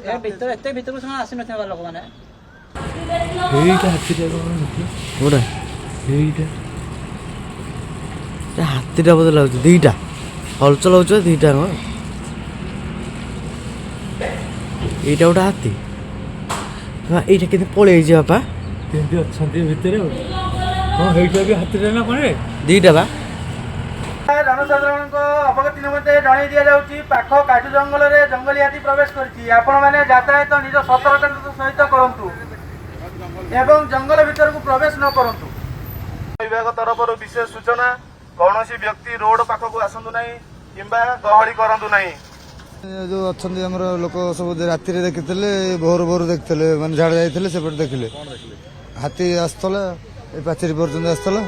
ଏତେ ଭିତରକୁ ସେମାନେ ଆସିନଥିବା ଲୋକମାନେ ଏଇଟା ହାତୀଟା କୋଉଟା ଏଇଟା ହାତୀଟା ବୋଧେ ଲାଗୁଛି ଦିଟା ହଲଚଲ ହଉଛି ଦିଟା କଣ ଏଇଟା ଗୋଟେ ହାତୀ ଏଇଟା କେତେ ପଳେଇଯାଇଛି ବାପା କେମିତି ଅଛନ୍ତି ଭିତରେ ହଁ ହେଇଟା ବି ହାତୀଟା ନା କଣ ଦିଟା ବା ଜନସାଧାରଣଙ୍କ ଅବଗତି ନିମନ୍ତେ ଜଣାଇ ଦିଆଯାଉଛି ପାଖ କାଜୁ ଜଙ୍ଗଲରେ ଜଙ୍ଗଲୀ ହାତୀ ପ୍ରବେଶ କରିଛି। ଆପଣମାନେ ଯାତାୟାତ ନିଜ ସତର୍କତାର ସହିତ କରନ୍ତୁ ଏବଂ ଜଙ୍ଗଲ ଭିତରକୁ ପ୍ରବେଶ ନ କରନ୍ତୁ। ବିଭାଗ ତରଫରୁ ବିଶେଷ ସୂଚନା କୌଣସି ବ୍ୟକ୍ତି ରୋଡ ପାଖକୁ ଆସନ୍ତୁ ନାହିଁ କିମ୍ବା ଗହଳି କରନ୍ତୁ ନାହିଁ। ଯୋଉ ଅଛନ୍ତି ଆମର ଲୋକ ସବୁ ରାତିରେ ଦେଖିଥିଲେ ଭୋର ଭୋର ଦେଖିଥିଲେ ମାନେ ଝାଡା ଯାଇଥିଲେ ସେପଟେ ଦେଖିଲେ ହାତୀ ଆସୁଥିଲା ଏ ପାଚେରୀ ପର୍ଯ୍ୟନ୍ତ ଆସୁଥିଲା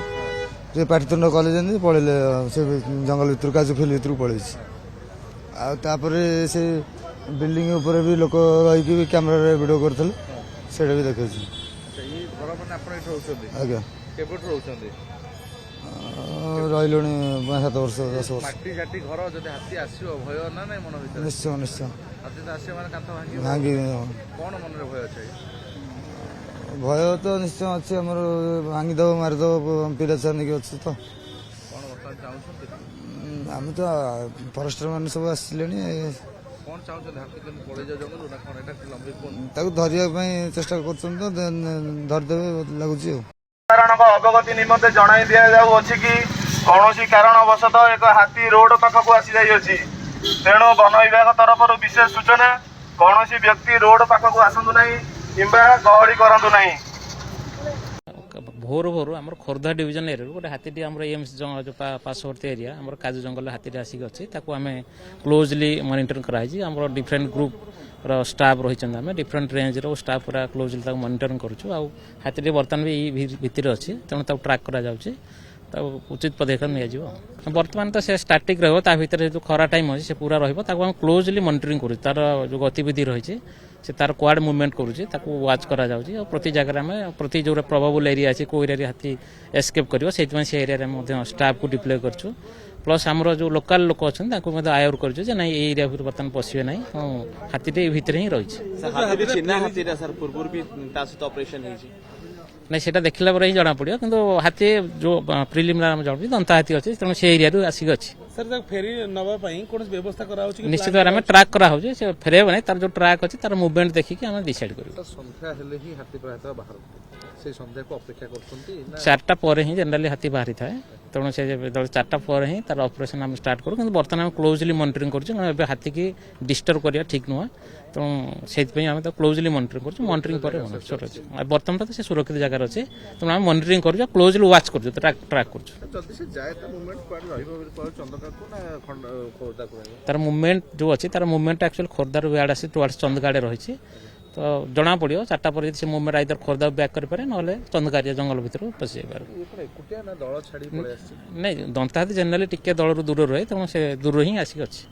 ସେ ପାଟିତୁଣ୍ଡ କଲେ ଯେମିତି ପଳେଇଲେ ସେ ଜଙ୍ଗଲ ଭିତରୁ କାଜୁ ଫିଲ୍ଡ ଭିତରକୁ ପଳେଇଛି। ଆଉ ତାପରେ ସେ ବିଲ୍ଡିଂ ଉପରେ ବି ଲୋକ ରହିକି ବି କ୍ୟାମେରାରେ ଭିଡ଼ିଓ କରିଥିଲେ ସେଇଟା ବି ଦେଖେଇଛି। ଆଜ୍ଞା ରହିଲୁଣି 5-7 ବର୍ଷ 10 ବର୍ଷ। ନିଶ୍ଚୟ ନିଶ୍ଚୟ ଭାଙ୍ଗି ଭୟ ତ ନିଶ୍ଚୟ ଅଛି ଆମର ଭାଙ୍ଗିଦବ ମାରିଦବ ପିଲା ଛୁଆ ନେଇକି ଅଛି ତ ଆମେ ତ ଫରେଷ୍ଟର ମାନେ ସବୁ ଆସିଲେଣି ତାକୁ ଧରିବା ପାଇଁ ଚେଷ୍ଟା କରୁଛନ୍ତି ତ ଧରିଦେବେ ଲାଗୁଛି ଆଉ। ସାଧାରଣଙ୍କ ଅବଗତି ନିମନ୍ତେ ଜଣାଇ ଦିଆଯାଉଅଛି କି କୌଣସି କାରଣବଶତଃ ଏକ ହାତୀ ରୋଡ ପାଖକୁ ଆସିଯାଇଅଛି। ତେଣୁ ବନ ବିଭାଗ ତରଫରୁ ବିଶେଷ ସୂଚନା କୌଣସି ବ୍ୟକ୍ତି ରୋଡ ପାଖକୁ ଆସନ୍ତୁ ନାହିଁ କିମ୍ବା ଗହଳି କରନ୍ତୁ ନାହିଁ। ଭୋରୁ ଭୋରୁ ଆମର ଖୋର୍ଦ୍ଧା ଡିଭିଜନ ଏରିଆରୁ ଗୋଟେ ହାତୀଟି ଆମର ଏମ୍ସ ପାର୍ଶ୍ୱବର୍ତ୍ତୀ ଏରିଆ ଆମର କାଜୁ ଜଙ୍ଗଲରେ ହାତୀଟି ଆସିକି ଅଛି ତାକୁ ଆମେ କ୍ଲୋଜଲି ମନିଟରିଂ କରାହେଇଛି। ଆମର ଡିଫରେଣ୍ଟ ଗ୍ରୁପ୍ର ଷ୍ଟାଫ୍ ରହିଛନ୍ତି ଆମେ ଡିଫରେଣ୍ଟ ରେଞ୍ଜର ଷ୍ଟାଫ୍ ପୁରା କ୍ଲୋଜଲି ତାକୁ ମନିଟରିଂ କରୁଛୁ। ଆଉ ହାତୀଟି ବର୍ତ୍ତମାନ ବି ଏଇ ଭିତରେ ଅଛି ତେଣୁ ତାକୁ ଟ୍ରାକ୍ କରାଯାଉଛି ତାକୁ ଉଚିତ ପଦକ୍ଷେପ ନିଆଯିବ। ବର୍ତ୍ତମାନ ତ ସେ ଷ୍ଟାଟିକ୍ ରହିବ ତା ଭିତରେ ଯେଉଁ ଖରା ଟାଇମ୍ ଅଛି ସେ ପୁରା ରହିବ ତାକୁ ଆମେ କ୍ଲୋଜଲି ମନିଟରିଂ କରୁଛୁ ତାର ଯେଉଁ ଗତିବିଧି ରହିଛି ସେ ତାର କୁଆଡ଼େ ମୁଭମେଣ୍ଟ କରୁଛି ତାକୁ ୱାଚ୍ କରାଯାଉଛି। ଆଉ ପ୍ରତି ଜାଗାରେ ଆମେ ପ୍ରତି ଯେଉଁଟା ପ୍ରବାବୁଲ ଏରିଆ ଅଛି କେଉଁ ଏରିଆରେ ହାତୀ ଏସ୍କେପ୍ କରିବ ସେଇଥିପାଇଁ ସେ ଏରିଆରେ ମଧ୍ୟ ଷ୍ଟାଫ୍କୁ ଡିପ୍ଲୟ କରିଛୁ। ପ୍ଲସ୍ ଆମର ଯେଉଁ ଲୋକାଲ ଲୋକ ଅଛନ୍ତି ତାଙ୍କୁ ମଧ୍ୟ ଆୟର କରିଛୁ ଯେ ନାଇଁ ଏଇ ଏରିଆ ଭିତରେ ବର୍ତ୍ତମାନ ପଶିବେ ନାହିଁ ହାତୀଟି ଏଇ ଭିତରେ ହିଁ ରହିଛି। ନାଇଁ ସେଟା ଦେଖିଲା ପରେ ହିଁ ଜଣାପଡ଼ିବ କିନ୍ତୁ ହାତୀ ଯେଉଁ ପ୍ରିଲିମିନାରୀ ଆମେ ଜାଣୁଛୁ ଦନ୍ତା ହାତୀ ଅଛି ତେଣୁ ସେ ଏରିଆରୁ ଆସିକି ଅଛି। ଫେରି ନେବା ପାଇଁ କୌଣସି ବ୍ୟବସ୍ଥା କରାଯାଉଛି ନିଶ୍ଚିତ ଭାବରେ ଆମେ ଟ୍ରାକ୍ କରାହେଉଛି ସେ ଫେରେଇବ ନାହିଁ ତାର ଯେଉଁ ଟ୍ରାକ୍ ଅଛି ତାର ମୁଭମେଣ୍ଟ ଦେଖିକି ଆମେ ଡିସାଇଡ୍ କରିବୁ। ସନ୍ଧ୍ୟା ହେଲେ ହିଁ ହାତୀ ପ୍ରାୟତଃ ବାହାରକୁ ସେଇ ସନ୍ଧ୍ୟାକୁ ଅପେକ୍ଷା କରୁଛନ୍ତି 4ଟା ପରେ ହିଁ ଜେନେରାଲି ହାତୀ ବାହାରିଥାଏ ତେଣୁ ସେ ଯେତେବେଳେ 4ଟା ପରେ ହିଁ ତାର ଅପରେସନ୍ ଆମେ ଷ୍ଟାର୍ଟ କରୁ କିନ୍ତୁ ବର୍ତ୍ତମାନ ଆମେ କ୍ଲୋଜଲି ମନିଟରିଂ କରୁଛୁ କାରଣ ଏବେ ହାତୀକି ଡିଷ୍ଟର୍ବ କରିବା ଠିକ୍ ନୁହଁ ତେଣୁ ସେଇଥିପାଇଁ ଆମେ ତାକୁ କ୍ଲୋଜଲି ମନିଟରିଂ କରୁଛୁ। ମନିଟରିଂ ପରେ ବର୍ତ୍ତମାନ ତ ସେ ସୁରକ୍ଷିତ ଜାଗାରେ ଅଛି ତେଣୁ ଆମେ ମନିଟରିଂ କରୁଛୁ କ୍ଲୋଜଲି ୱାଚ୍ କରୁଛୁ ଟ୍ରାକ୍ କରୁଛୁ। ତାର ମୁଭମେଣ୍ଟ ଯେଉଁ ଅଛି ତାର ମୁଭମେଣ୍ଟ ଆକ୍ଚୁଆଲି ଖୋର୍ଦ୍ଧାରୁ ଇଆଡ଼େ ଆସି ଟୁୱାର୍ଡସ୍ ଚନ୍ଦକା ଆଡ଼େ ରହିଛି ତ ଜଣାପଡ଼ିବ 4ଟା ପରେ ଯଦି ସେ ମୁଭମେଣ୍ଟ ଆଇଦର ଖୋର୍ଦ୍ଧାକୁ ବ୍ୟାକ୍ କରିପାରେ ନହେଲେ ଚନ୍ଦକାରିଆ ଜଙ୍ଗଲ ଭିତରକୁ ପଶି ଯାଇପାରେ। ନାଇଁ ଦନ୍ତା ହାତୀ ଜେନେରାଲି ଟିକେ ଦଳରୁ ଦୂର ରହେ ତେଣୁ ସେ ଦୂରରୁ ହିଁ ଆସିକି ଅଛି।